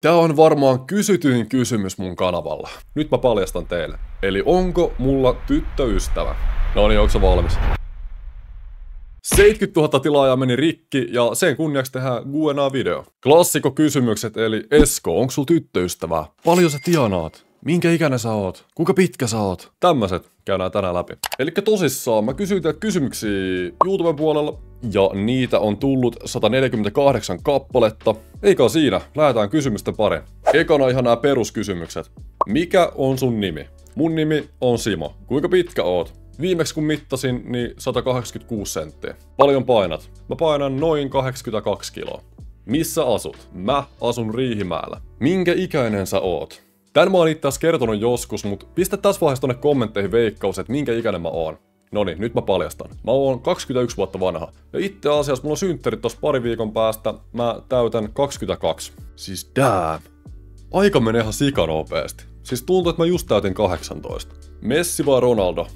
Tää on varmaan kysytyin kysymys mun kanavalla. Nyt mä paljastan teille. Eli onko mulla tyttöystävä? No niin, onko se valmis? 70 000 tilaajaa meni rikki ja sen kunniaksi tehdään Q&A-video. Klassikko kysymykset eli Esko, onko sul tyttöystävää? Paljon sä tienaat? Minkä ikäinen sä oot? Kuinka pitkä sä oot? Tämmöset käydään tänään läpi. Elikkä tosissaan, mä kysyin teiltä kysymyksiä YouTuben puolella ja niitä on tullut 148 kappaletta. Eikä siinä, lähdetään kysymysten pariin. Ekana ihan nämä peruskysymykset. Mikä on sun nimi? Mun nimi on Simo. Kuinka pitkä oot? Viimeksi kun mittasin, niin 186 senttiä. Paljon painat? Mä painan noin 82 kiloa. Missä asut? Mä asun Riihimäellä. Minkä ikäinen sä oot? Tän mä oon itse asiassa kertonut joskus, mut pistä tässä vaiheessa tonne kommentteihin veikkaus, että minkä ikäinen mä oon. Noniin, nyt mä paljastan. Mä oon 21 vuotta vanha. Ja itse asiassa mulla on synttärit tossa pari viikon päästä. Mä täytän 22. Siis damn. Aika menee ihan sikanopeesti. Siis tuntuu, että mä just täytin 18. Messi vai Ronaldo?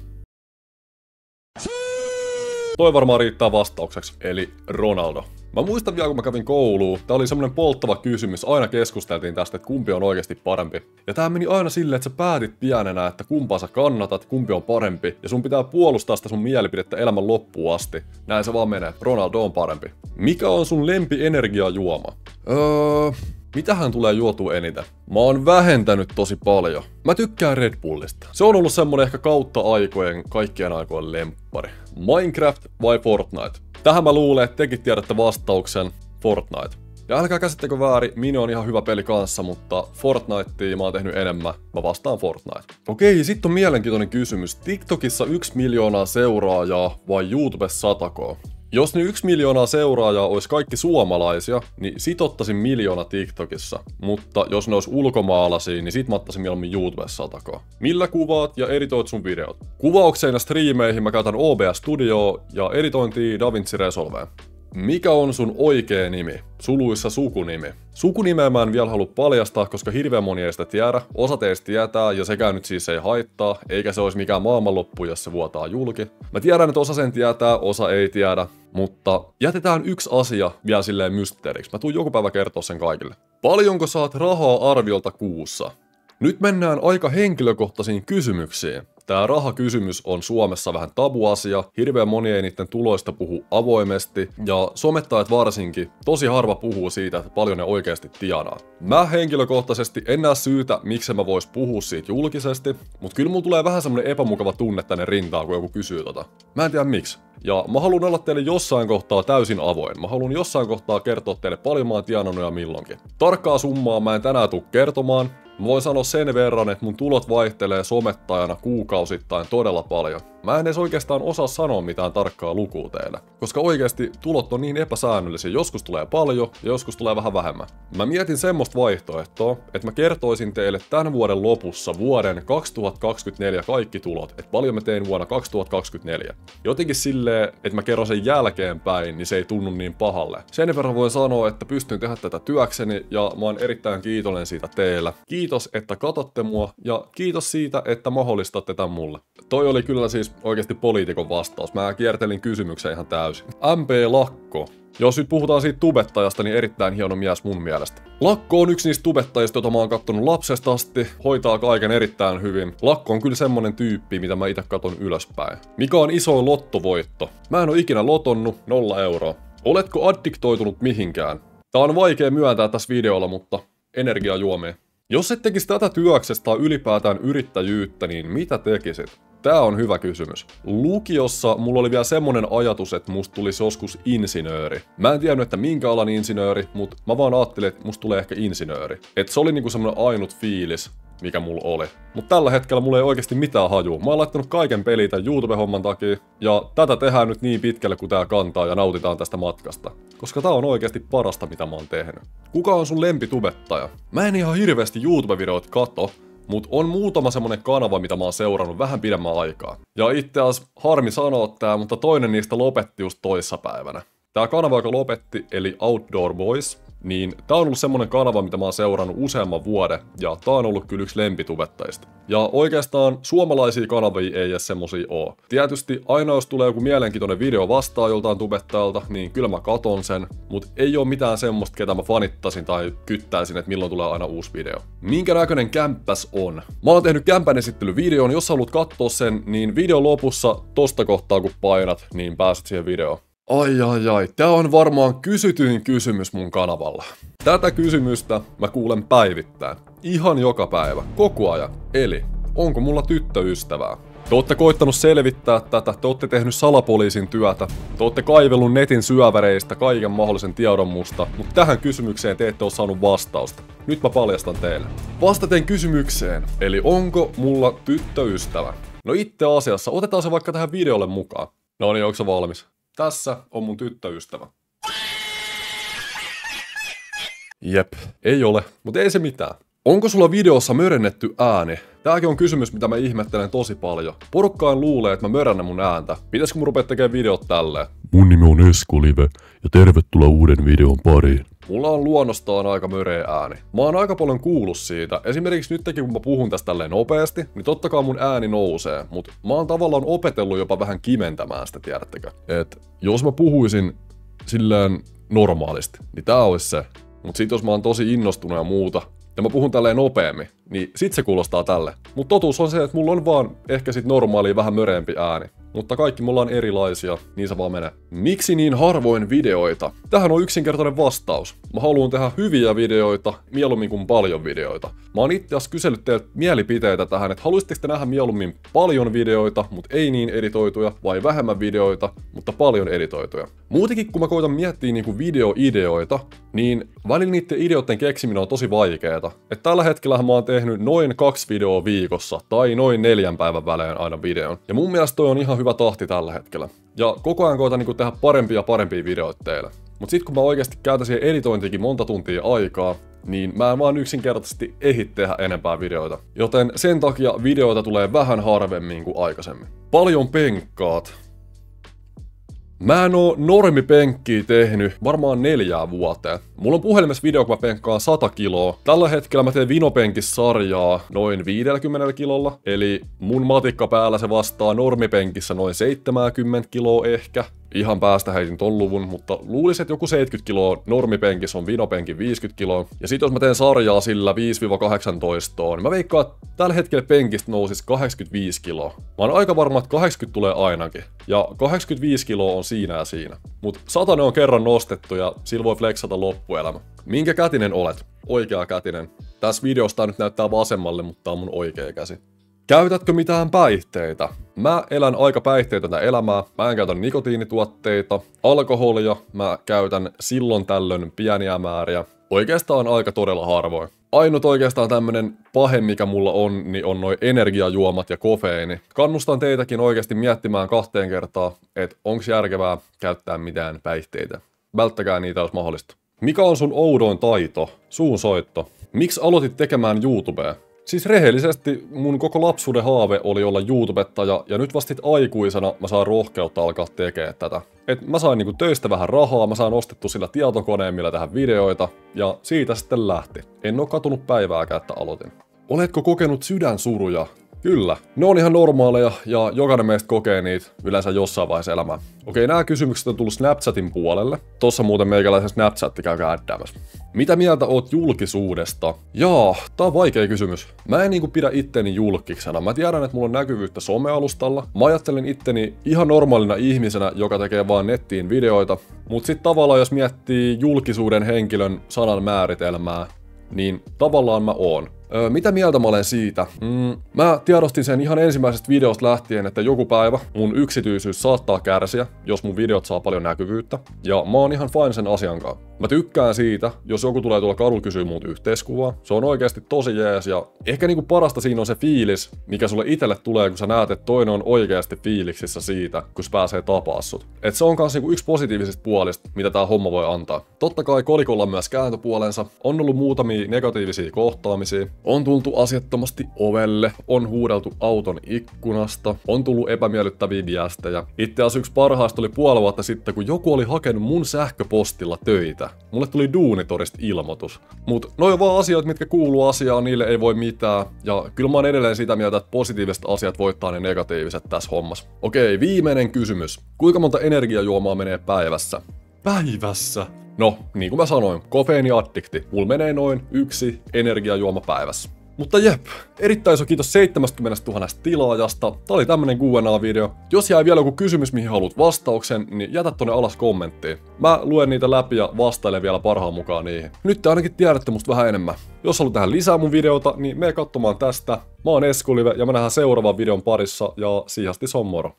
Toi varmaan riittää vastaukseksi, eli Ronaldo. Mä muistan vielä, kun mä kävin kouluun, tää oli semmonen polttava kysymys, aina keskusteltiin tästä, että kumpi on oikeasti parempi. Ja tää meni aina silleen, että sä päätit pienenä, että kumpaa sä kannatat, kumpi on parempi, ja sun pitää puolustaa sitä sun mielipidettä elämän loppuun asti. Näin se vaan menee, Ronaldo on parempi. Mikä on sun lempi-energiajuoma? Mitähän tulee juotua eniten? Mä oon vähentänyt tosi paljon. Mä tykkään Red Bullista. Se on ollut semmonen ehkä kautta aikojen, kaikkien aikojen lemppari. Minecraft vai Fortnite? Tähän mä luulen, että tekin tiedätte vastauksen Fortnite. Ja älkää käsittäkö väärin, Mini on ihan hyvä peli kanssa, mutta Fortnitea mä oon tehnyt enemmän. Mä vastaan Fortnite. Okei, sit on mielenkiintoinen kysymys. TikTokissa 1 miljoonaa seuraajaa vai YouTubessa 100k? Jos nyt 1 miljoonaa seuraajaa olisi kaikki suomalaisia, niin sit ottaisin 1 miljoona TikTokissa. Mutta jos ne olisi ulkomaalaisia, niin sit mä ottaisin mieluummin YouTubessa 100k. Millä kuvaat ja editoit sun videot? Kuvaukseen ja striimeihin mä käytän OBS Studioa ja editointiin DaVinci Resolvea. Mikä on sun oikea nimi? Suluissa sukunimi. Sukunimeä mä en vielä halua paljastaa, koska hirveän moni ei sitä tiedä. Osa teistä tietää, ja sekään nyt siis ei haittaa, eikä se olisi mikään maailmanloppu, jos se vuotaa julki. Mä tiedän, että osa sen tietää, osa ei tiedä, mutta jätetään yksi asia vielä silleen mysteeriksi. Mä tuun joku päivä kertoa sen kaikille. Paljonko saat rahaa arviolta kuussa? Nyt mennään aika henkilökohtaisiin kysymyksiin. Tää rahakysymys on Suomessa vähän tabuasia, hirveän moni ei niiden tuloista puhu avoimesti, ja somettajat varsinkin tosi harva puhuu siitä, että paljon ne oikeasti tienaa. Mä henkilökohtaisesti en näe syytä, miksi mä vois puhua siitä julkisesti, mutta kyllä mulla tulee vähän semmonen epämukava tunne tänne rintaan, kun joku kysyy tota. Mä en tiedä miksi. Ja mä haluan olla teille jossain kohtaa täysin avoin. Mä haluan jossain kohtaa kertoa teille paljon mä oon tienannut ja milloinkin. Tarkkaa summaa mä en tänään tuu kertomaan. Mä voin sanoa sen verran, että mun tulot vaihtelee somettajana kuukausittain todella paljon. Mä en edes oikeastaan osaa sanoa mitään tarkkaa lukua teille, koska oikeasti tulot on niin epäsäännöllisiä. Joskus tulee paljon ja joskus tulee vähän vähemmän. Mä mietin semmoista vaihtoehtoa, että mä kertoisin teille tämän vuoden lopussa vuoden 2024 kaikki tulot, että paljon mä tein vuonna 2024. Jotenkin silleen, että mä kerron sen jälkeenpäin, niin se ei tunnu niin pahalle. Sen verran voin sanoa, että pystyn tehdä tätä työkseni ja mä oon erittäin kiitollinen siitä teille. Kiitos, että katsotte mua ja kiitos siitä, että mahdollistatte tämän mulle. Toi oli kyllä siis oikeasti poliitikon vastaus. Mä kiertelin kysymyksen ihan täysin. MP Lakko. Jos nyt puhutaan siitä tubettajasta, niin erittäin hieno mies mun mielestä. Lakko on yksi niistä tubettajista, jota mä oon kattonut lapsesta asti, hoitaa kaiken erittäin hyvin. Lakko on kyllä semmonen tyyppi, mitä mä itse katon ylöspäin. Mikä on isoin lottovoitto? Mä en oo ikinä lotonnut, 0 euroa. Oletko addiktoitunut mihinkään? Tää on vaikea myöntää tässä videolla, mutta energiajuomia. Jos et tekisi tätä työksestä tai ylipäätään yrittäjyyttä, niin mitä tekisit? Tää on hyvä kysymys. Lukiossa mulla oli vielä semmonen ajatus, että musta tulisi joskus insinööri. Mä en tiennyt, että minkä alan insinööri, mutta mä vaan ajattelin, että musta tulee ehkä insinööri. Et se oli niinku semmonen ainut fiilis, mikä mulla oli. Mutta tällä hetkellä mulla ei oikeasti mitään hajua. Mä oon laittanut kaiken peliin tän YouTube-homman takia, ja tätä tehdään nyt niin pitkälle kuin tää kantaa ja nautitaan tästä matkasta. Koska tää on oikeasti parasta, mitä mä oon tehnyt. Kuka on sun lempitubettaja? Mä en ihan hirveästi YouTube-videoita kato, mut on muutama semmonen kanava, mitä mä oon seurannut vähän pidemmän aikaa. Ja itse asiassa harmi sanoa tää, mutta toinen niistä lopetti just toissapäivänä. Tää kanava, joka lopetti, eli Outdoor Boys, niin tää on ollut semmonen kanava, mitä mä oon seurannut useamman vuoden, ja tää on ollut kyllä yksi lempitubettajista. Ja oikeastaan suomalaisia kanavia ei edes semmosia oo. Tietysti aina jos tulee joku mielenkiintoinen video vastaan joltain tubettajalta, niin kyllä mä katon sen, mut ei oo mitään semmoista, ketä mä fanittasin tai kyttäisin, että milloin tulee aina uusi video. Minkä näköinen kämppäs on? Mä oon tehnyt kämpän esittelyvideon, jos haluat katsoa sen, niin videon lopussa tosta kohtaa kun painat, niin pääset siihen videoon. Ai, tää on varmaan kysytyin kysymys mun kanavalla. Tätä kysymystä mä kuulen päivittäin. Ihan joka päivä, koko ajan. Eli, onko mulla tyttöystävää? Te ootte koittanut selvittää tätä, te ootte tehnyt salapoliisin työtä, te ootte kaivellut netin syöväreistä kaiken mahdollisen tiedon musta, mutta tähän kysymykseen te ette oo saanut vastausta. Nyt mä paljastan teille. Vastaten kysymykseen, eli onko mulla tyttöystävä? No itse asiassa, otetaan se vaikka tähän videolle mukaan. No niin, onko se valmis? Tässä on mun tyttöystävä. Jep, ei ole, mutta ei se mitään. Onko sulla videossa mörennetty ääni? Tääkin on kysymys, mitä mä ihmettelen tosi paljon. Porukkaan luulee, että mä mörennän mun ääntä. Pitäisikö mun rupea tekemään videot tälleen? Mun nimi on Eskolive ja tervetuloa uuden videon pariin. Mulla on luonnostaan aika möreä ääni. Mä oon aika paljon kuullut siitä. Esimerkiksi nytkin kun mä puhun tästä tälleen nopeasti, niin totta kai mun ääni nousee. Mut mä oon tavallaan opetellut jopa vähän kimentämään sitä, tiedättekö? Et jos mä puhuisin silleen normaalisti, niin tää olisi se. Mut sit jos mä oon tosi innostunut ja muuta, ja mä puhun tälleen nopeammin, niin sit se kuulostaa tälle. Mut totuus on se, että mulla on vaan ehkä sit normaali vähän möreempi ääni. Mutta kaikki mulla on erilaisia, niin se vaan menee. Miksi niin harvoin videoita? Tähän on yksinkertainen vastaus. Mä haluan tehdä hyviä videoita, mieluummin kuin paljon videoita. Mä oon itse asiassa kysellyt teiltä mielipiteitä tähän, että haluaisitteko te nähdä mieluummin paljon videoita, mutta ei niin editoituja, vai vähemmän videoita, mutta paljon editoituja. Muutenkin kun mä koitan miettiä niinku videoideoita, niin välillä niiden ideoiden keksiminen on tosi vaikeeta. Et tällä hetkellä mä oon tehnyt noin 2 videoa viikossa, tai noin 4 päivän välein aina videon. Ja mun mielestä toi on ihan hyvä tahti tällä hetkellä. Ja koko ajan koitan niinku tehdä parempia videoita teille. Mut sit kun mä oikeasti käytän siihen editointiinkin monta tuntia aikaa, niin mä en vaan yksinkertaisesti ehdi tehdä enempää videoita. Joten sen takia videoita tulee vähän harvemmin kuin aikaisemmin. Paljon penkkaat. Mä en oo normipenkkiä tehnyt varmaan 4 vuoteen. Mulla on puhelimessa video, kun mä penkkaan 100 kiloa. Tällä hetkellä mä teen vinopenkissä sarjaa noin 50 kilolla. Eli mun matikka päällä se vastaa normipenkissä noin 70 kiloa ehkä. Ihan päästä heitin ton luvun, mutta luulisin, että joku 70 kiloa normipenkissä on vinopenkin 50 kiloa. Ja sit jos mä teen sarjaa sillä 5-18, niin mä veikkaan, että tällä hetkellä penkistä nousis 85 kiloa. Mä oon aika varma, että 80 tulee ainakin. Ja 85 kiloa on siinä ja siinä. Mut 100 on kerran nostettu ja sillä voi flexata loppuelämä. Minkä kätinen olet? Oikea kätinen. Tässä videosta nyt näyttää vasemmalle, mutta tää on mun oikea käsi. Käytätkö mitään päihteitä? Mä elän aika päihteetöntä elämää. Mä en käytä nikotiinituotteita, alkoholia. Mä käytän silloin tällöin pieniä määriä. Oikeastaan aika todella harvoin. Ainut oikeastaan tämmönen pahe, mikä mulla on, niin on noi energiajuomat ja kofeiini. Kannustan teitäkin oikeasti miettimään 2 kertaa, että onko järkevää käyttää mitään päihteitä. Välttäkää niitä, jos mahdollista. Mikä on sun oudoin taito? Suunsoitto. Miksi aloitit tekemään YouTubea? Siis rehellisesti mun koko lapsuuden haave oli olla YouTubettaja ja nyt vasta aikuisena mä saan rohkeutta alkaa tekemään tätä. Et mä sain niinku töistä vähän rahaa, mä saan ostettu sillä tietokoneen, millä tehdä videoita ja siitä sitten lähti. En oo katunut päivääkään, että aloitin. Oletko kokenut sydänsuruja? Kyllä. Ne on ihan normaaleja ja jokainen meistä kokee niitä yleensä jossain vaiheessa elämää. Okei, nämä kysymykset on tullut Snapchatin puolelle. Tossa muuten meikäläisen Snapchatti, käykää äddäämässä. Mitä mieltä oot julkisuudesta? Jaa, tää on vaikea kysymys. Mä en niinku pidä itteni julkiksena. Mä tiedän, että mulla on näkyvyyttä somealustalla. Mä ajattelen itteni ihan normaalina ihmisenä, joka tekee vaan nettiin videoita. Mut sit tavallaan jos miettii julkisuuden henkilön sanan määritelmää, niin tavallaan mä oon. Mitä mieltä mä olen siitä? Mä tiedostin sen ihan ensimmäisestä videosta lähtien, että joku päivä mun yksityisyys saattaa kärsiä, jos mun videot saa paljon näkyvyyttä. Ja mä oon ihan fine sen asiankaan. Mä tykkään siitä, jos joku tulee tuolla kadulla kysyä muut yhteiskuvaa. Se on oikeasti tosi jees ja ehkä niinku parasta siinä on se fiilis, mikä sulle itelle tulee, kun sä näet, että toinen on oikeasti fiiliksissä siitä, kun se pääsee tapaa sut. Et se on kans niinku yksi positiivisista puolista, mitä tää homma voi antaa. Totta kai kolikolla on myös kääntöpuolensa, on ollut muutamia negatiivisia kohtaamisia. On tultu asiattomasti ovelle, on huudeltu auton ikkunasta, on tullut epämiellyttäviä viestejä. Itse asiassa yksi parhaista oli puoli vuotta sitten, kun joku oli hakenut mun sähköpostilla töitä. Mulle tuli Duunitorista ilmoitus. Mut noi on vaan asioita, mitkä kuuluu asiaan, niille ei voi mitään. Ja kyllä mä oon edelleen sitä mieltä, että positiiviset asiat voittaa ne negatiiviset tässä hommassa. Okei, viimeinen kysymys. Kuinka monta energiajuomaa menee päivässä? Päivässä? No, niin kuin mä sanoin, kofeiiniaddikti. Mulla menee noin 1 energiajuoma päivässä. Mutta jep, erittäin iso kiitos 70 000 tilaajasta. Tää oli tämmönen Q&A-video. Jos jäi vielä joku kysymys, mihin haluat vastauksen, niin jätä tonne alas kommenttiin. Mä luen niitä läpi ja vastailen vielä parhaan mukaan niihin. Nyt te ainakin tiedätte musta vähän enemmän. Jos haluat tähän lisää mun videota, niin mene katsomaan tästä. Mä oon Eskulive ja me nähdään seuraavan videon parissa ja siihen asti se on moro.